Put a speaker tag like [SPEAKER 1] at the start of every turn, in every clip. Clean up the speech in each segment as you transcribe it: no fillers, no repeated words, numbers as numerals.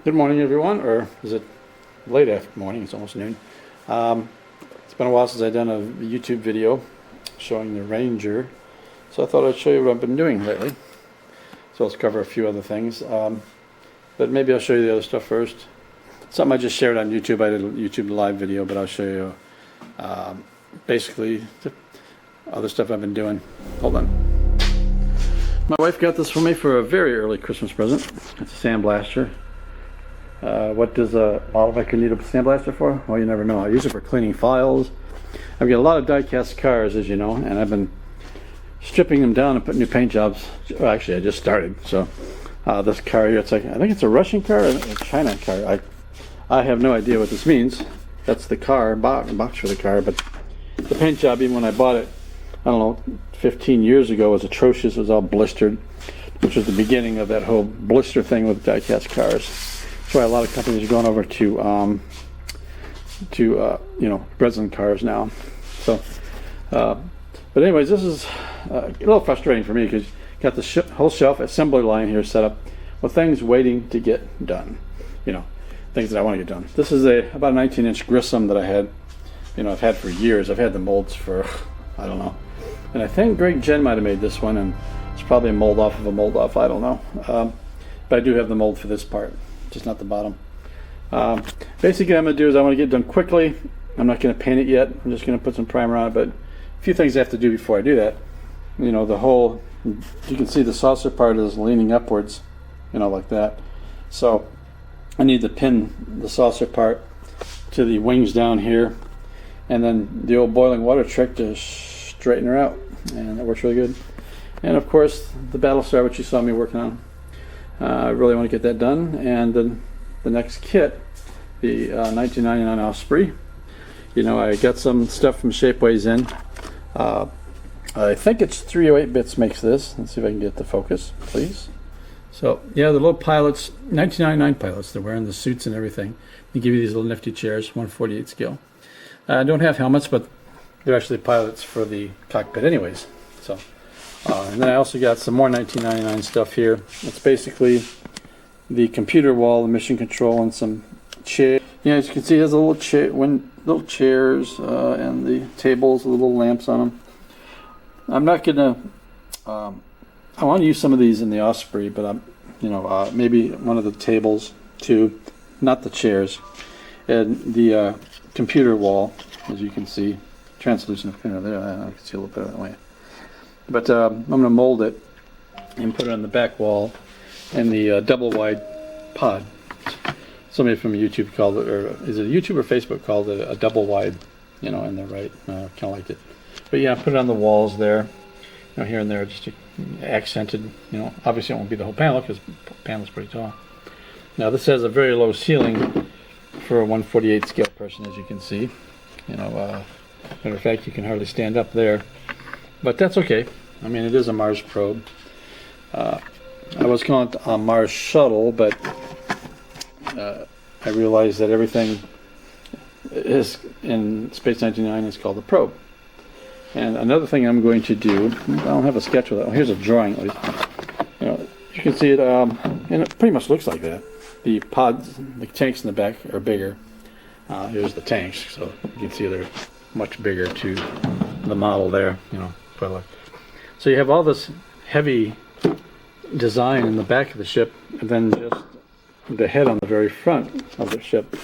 [SPEAKER 1] Good morning, everyone, or is it late after morning? It's almost noon. It's been a while since I've done a YouTube video showing the Ranger, so I thought I'd show you what I've been doing lately. So let's cover a few other things, but maybe I'll show you the other stuff first. Something I just shared on YouTube. I did a YouTube live video, but I'll show you basically the other stuff I've been doing. Hold on. My wife got this for me for a very early Christmas present. It's a Sandblaster. What does a model maker need a Sandblaster for? Well, you never know. I use it for cleaning files. I've got a lot of die-cast cars, as you know, and I've been stripping them down and putting new paint jobs. Well, actually, I just started. So this car here, it's like, I think it's a Russian car or a China car. I have no idea what this means. That's the car, box for the car, but the paint job, even when I bought it, I don't know, 15 years ago, was atrocious. It was all blistered, which was the beginning of that whole blister thing with die-cast cars. That's why a lot of companies are going over to you know, resin cars now. So, but anyways, this is a little frustrating for me because you got the whole shelf assembly line here set up with things waiting to get done. You know, things that I want to get done. This is about a 19-inch Grissom that I had. You know, I've had for years. I've had the molds for I don't know. And I think Greg Jen might have made this one, and it's probably a mold off of a mold off. I don't know. But I do have the mold for this part, just not the bottom. Basically, what I'm going to do is I want to get it done quickly. I'm not going to paint it yet. I'm just going to put some primer on it. But a few things I have to do before I do that. You know, the whole, you can see the saucer part is leaning upwards, you know, like that. So I need to pin the saucer part to the wings down here. And then the old boiling water trick to straighten her out, and that works really good. And of course the Battlestar, which you saw me working on. I really want to get that done. And then the next kit, the 1999 Osprey. You know, I got some stuff from Shapeways in. I think it's 308 bits makes this. Let's see if I can get the focus, please. So yeah, the little pilots, 1999 pilots, they're wearing the suits and everything. They give you these little nifty chairs, 148 scale. I don't have helmets, but they're actually pilots for the cockpit anyways. So, and then I also got some more 1999 stuff here. It's basically the computer wall, the mission control, and some chairs. Yeah, as you can see, it has a little chairs and the tables, little lamps on them. I'm not gonna. I want to use some of these in the Osprey, but you know, maybe one of the tables too, not the chairs, and the computer wall, as you can see, translucent there. I can see a little better that way. But I'm going to mold it and put it on the back wall and the double wide pod. Somebody from YouTube called it, or is it YouTube or Facebook called it a double wide? You know, and they're right. Kind of liked it. But yeah, put it on the walls there. You know, here and there, just accented. You know, obviously it won't be the whole panel because the panel's pretty tall. Now this has a very low ceiling for a 148 scale person, as you can see. You know, matter of fact, you can hardly stand up there, but that's okay. I mean, it is a Mars probe. I was calling it a Mars shuttle, but I realized that everything is in Space 99 is called a probe. And another thing I'm going to do, I don't have a sketch of that. Well, here's a drawing at least. You know, you can see it, and it pretty much looks like that. The pods, the tanks in the back are bigger. Here's the tanks, so you can see they're much bigger to the model there. You know, so you have all this heavy design in the back of the ship, and then just the head on the very front of the ship,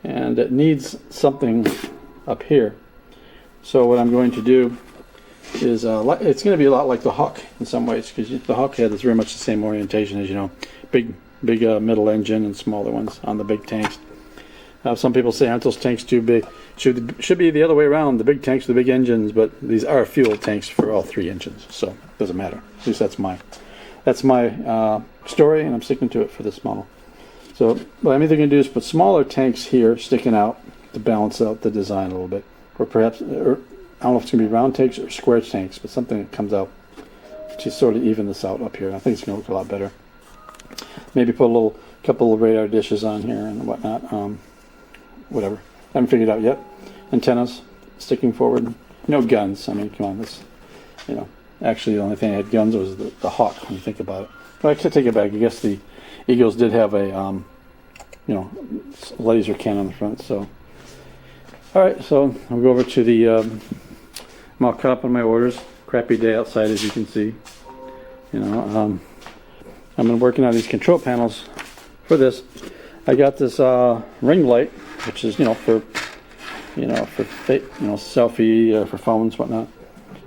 [SPEAKER 1] and it needs something up here. So what I'm going to do is it's going to be a lot like the Hawk in some ways, because the Hawk head is very much the same orientation as, you know, big middle engine and smaller ones on the big tanks. Some people say, aren't those tanks too big? Should be the other way around. The big tanks, the big engines, but these are fuel tanks for all three engines, so it doesn't matter. At least that's my story, and I'm sticking to it for this model. So what I'm either going to do is put smaller tanks here sticking out to balance out the design a little bit, or perhaps, or I don't know if it's going to be round tanks or square tanks, but something that comes out to sort of even this out up here. I think it's going to look a lot better. Maybe put a couple of radar dishes on here and whatnot. Whatever. I haven't figured it out yet. Antennas sticking forward. No guns. I mean, come on. This, you know, actually the only thing that had guns was the Hawk, when you think about it. But I could take it back. I guess the Eagles did have a you know, laser can on the front. So, all right, so I'll go over to the. I'm all caught up on my orders. Crappy day outside, as you can see. You know, I've been working on these control panels for this. I got this ring light, which is for selfie for phones, whatnot.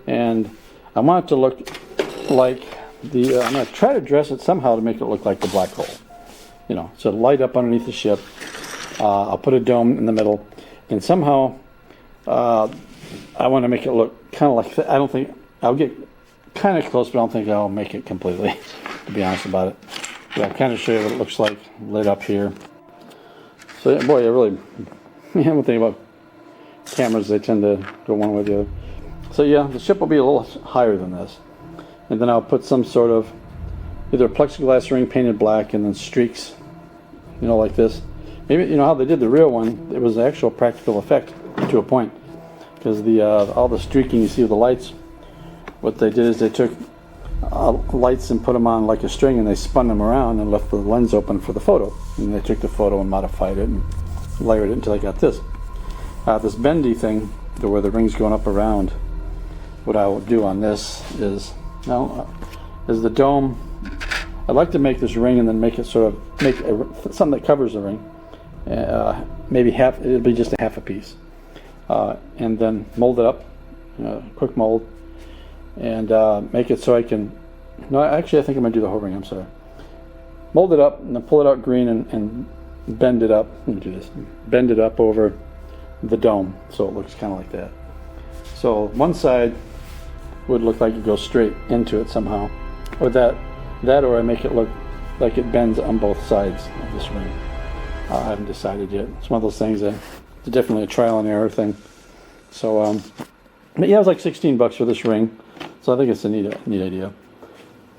[SPEAKER 1] And I want it to look like the. I'm gonna try to dress it somehow to make it look like the black hole. So light up underneath the ship. I'll put a dome in the middle, and somehow I want to make it look kind of like. I don't think I'll get kind of close, but I don't think I'll make it completely. To be honest about it, but I'll kind of show you what it looks like lit up here. So boy, I really one thing about cameras, they tend to go one way or the other. So yeah, the ship will be a little higher than this, and then I'll put some sort of either a plexiglass ring painted black and then streaks, like this. Maybe how they did the real one. It was an actual practical effect to a point, because all the streaking you see with the lights. What they did is they took lights and put them on like a string, and they spun them around and left the lens open for the photo. And they took the photo and modified it and layered it until I got this. This bendy thing, where the ring's going up around. What I will do on this is the dome. I'd like to make this ring and then make it sort of something that covers the ring. Maybe half. It'll be just a half a piece, and then mold it up, quick mold. And make it so I can. No, actually, I think I'm gonna do the whole ring. I'm sorry. Mold it up and then pull it out green and bend it up. Let me do this. Bend it up over the dome so it looks kind of like that. So one side would look like it goes straight into it somehow, or that, or I make it look like it bends on both sides of this ring. I haven't decided yet. It's one of those things that it's definitely a trial and error thing. So, but yeah, it was like $16 for this ring. So I think it's a neat idea.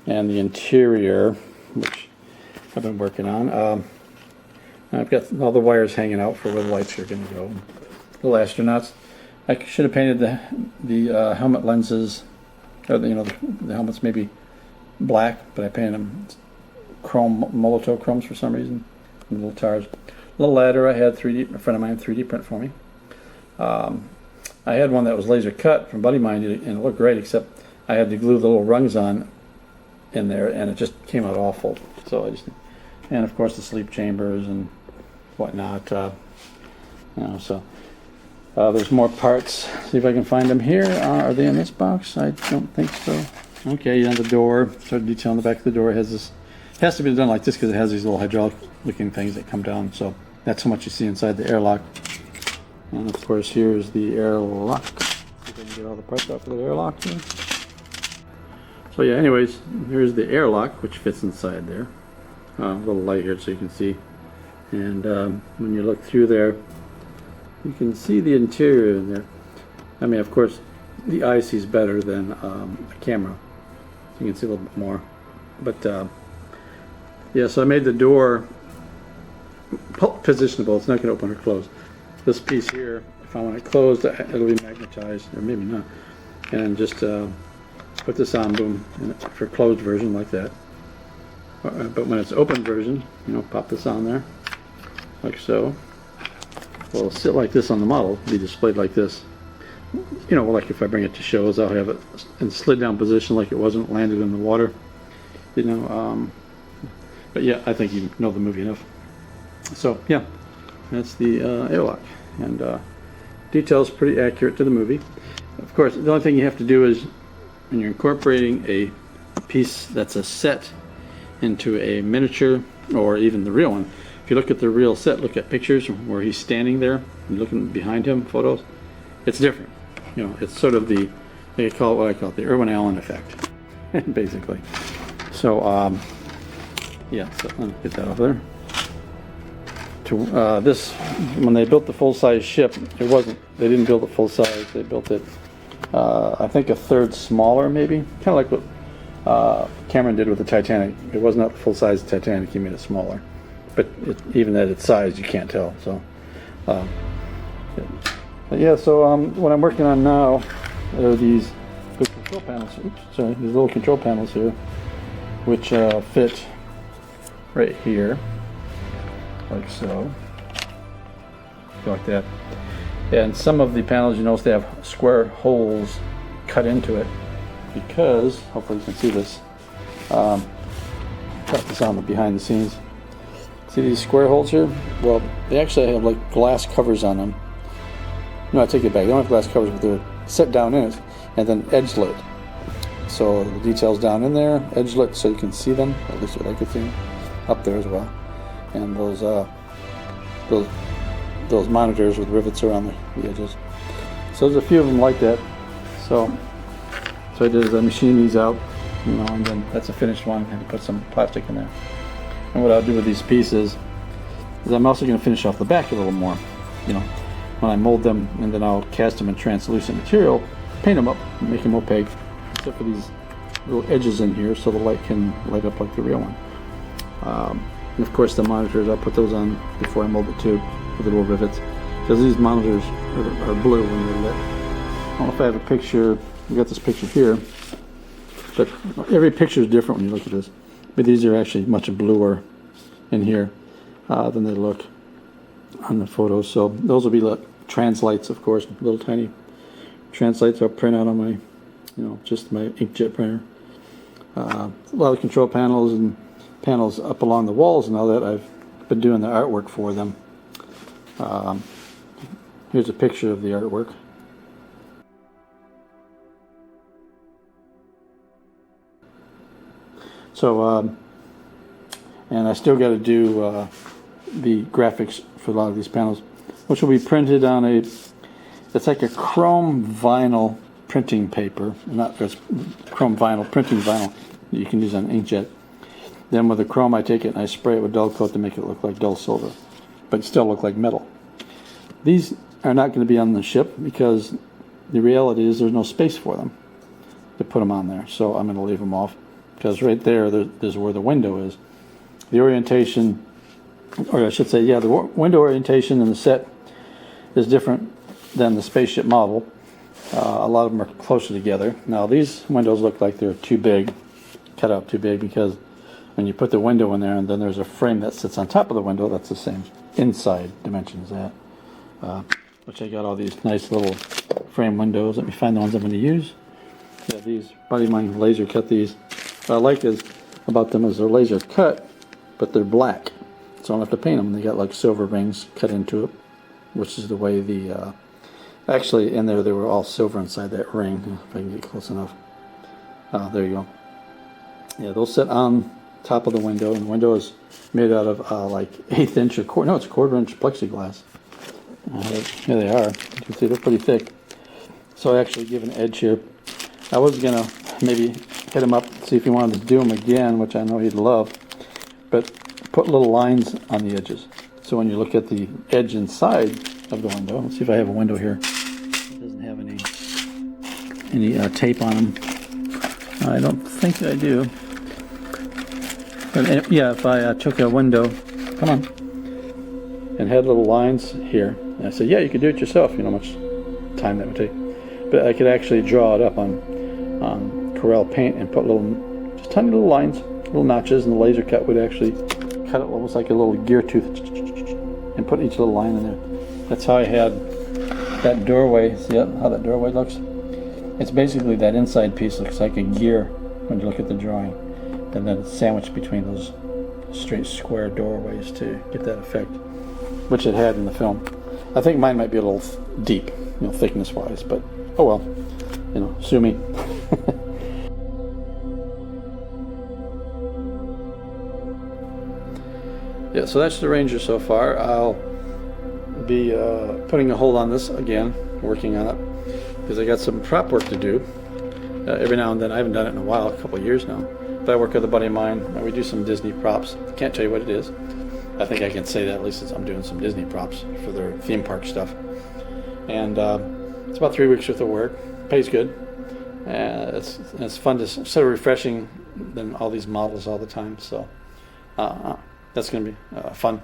[SPEAKER 1] And the interior, which I've been working on, I've got all the wires hanging out for where the lights are going to go. Little astronauts. I should have painted the helmet lenses, or the helmets maybe black, but I painted them chrome, Molotov chromes for some reason. And little tires. Little ladder I had a friend of mine 3D print for me. I had one that was laser cut from a buddy of mine, and it looked great, except I had to glue the little rungs on in there, and it just came out awful. So and of course the sleep chambers and whatnot. So there's more parts. See if I can find them here. Are they in this box? I don't think so. Okay, the door. Sort of detail on the back of the door has this. It has to be done like this because it has these little hydraulic-looking things that come down. So that's how much you see inside the airlock. And of course, here's the airlock. See if I can get all the parts out for the airlock here. So yeah, anyways, here's the airlock, which fits inside there. A little light here so you can see. And when you look through there, you can see the interior in there. I mean, of course, the eye sees better than a camera. So you can see a little bit more. But yeah, so I made the door positionable. It's not going to open or close. This piece here, if I want it closed, it'll be magnetized, or maybe not. And just put this on, boom, for closed version like that. But when it's open version, pop this on there, like so. Well, it'll sit like this on the model, be displayed like this. Like if I bring it to shows, I'll have it in slid down position like it wasn't landed in the water. But yeah, I think you know the movie enough. So yeah, that's the airlock, and details pretty accurate to the movie. Of course, the only thing you have to do is when you're incorporating a piece that's a set into a miniature, or even the real one. If you look at the real set, look at pictures where he's standing there and looking behind him, photos, it's different. It's sort of they call it what I call it, the Irwin Allen effect, basically. So yeah, so let me get that over there. This, when they built the full-size ship, they didn't build it full-size, they built it I think a third smaller, maybe, kind of like what Cameron did with the Titanic. It was not full-size Titanic, he made it smaller, but even at its size you can't tell. So but yeah, so what I'm working on now are these control panels. These little control panels here, which fit right here. like so. Go like that. And some of the panels, you notice they have square holes cut into it because, hopefully you can see this, cut this on the behind the scenes. See these square holes here? Well, they actually have like glass covers on them. No, I take it back. They don't have glass covers, but they're set down in it and then edge lit. So the details down in there, edge lit, so you can see them, at least what I could see, up there as well. And those monitors with rivets around the edges. So there's a few of them like that. So I did is I machine these out, you know, and then that's a finished one, and put some plastic in there. And what I'll do with these pieces is I'm also going to finish off the back a little more, you know, when I mold them, and then I'll cast them in translucent material, paint them up, and make them opaque, except for these little edges in here, so the light can light up like the real one. And of course the monitors, I'll put those on before I mold it too, with the little rivets, because these monitors are blue when they're lit. I don't know if I have a picture. We got this picture here, but every picture is different when you look at this. But these are actually much bluer in here than they look on the photos. So those will be like translights, of course, little tiny translights I'll print out on my, you know, just my inkjet printer. A lot of control panels and panels up along the walls and all that. I've been doing the artwork for them. Here's a picture of the artwork. So, and I still got to do the graphics for a lot of these panels, which will be printed on it's like a chrome vinyl printing paper, not just chrome vinyl, printing vinyl that you can use on inkjet. Then with the chrome I take it and I spray it with dull coat to make it look like dull silver, but still look like metal. These are not going to be on the ship because the reality is there's no space for them to put them on there, so I'm going to leave them off, because right there's where the window is. The orientation, or I should say, yeah, the window orientation in the set is different than the spaceship model. A lot of them are closer together. Now these windows look like they're too big, cut out too big, because when you put the window in there and then there's a frame that sits on top of the window, that's the same inside dimension as that. Which I got all these nice little frame windows. Let me find the ones I'm going to use. Yeah, these, buddy of mine laser cut these. What I like about them is they're laser cut, but they're black, so I don't have to paint them. They got like silver rings cut into it, which is the way the actually in there they were all silver inside that ring. If I can get close enough. There you go. Yeah, they'll sit on top of the window, and the window is made out of like 1/8 inch or no, it's 1/4 inch plexiglass. Here they are. You can see they're pretty thick. So I actually give an edge here. I was gonna maybe hit him up, see if he wanted to do them again, which I know he'd love, but put little lines on the edges. So when you look at the edge inside of the window, let's see if I have a window here. It doesn't have any tape on them. I don't think I do. But yeah, if I took a window, come on, and had little lines here, and I said, yeah, you could do it yourself. You know how much time that would take. But I could actually draw it up on Corel paint and put just tiny little lines, little notches, and the laser cut would actually cut it almost like a little gear tooth and put each little line in there. That's how I had that doorway. See how that doorway looks? It's basically that inside piece looks like a gear when you look at the drawing, and then it's sandwiched between those straight square doorways to get that effect, which it had in the film. I think mine might be a little deep, you know, thickness wise, but oh well, you know, sue me. Yeah, so that's the Ranger so far. I'll be putting a hold on this again, working on it, because I got some prop work to do. Every now and then, I haven't done it in a while, a couple of years now, but I work with a buddy of mine, and we do some Disney props. Can't tell you what it is. I think I can say that, at least, since I'm doing some Disney props for their theme park stuff. And it's about 3 weeks worth of work. Pays good. It's fun to, so refreshing than all these models all the time. So that's going to be fun.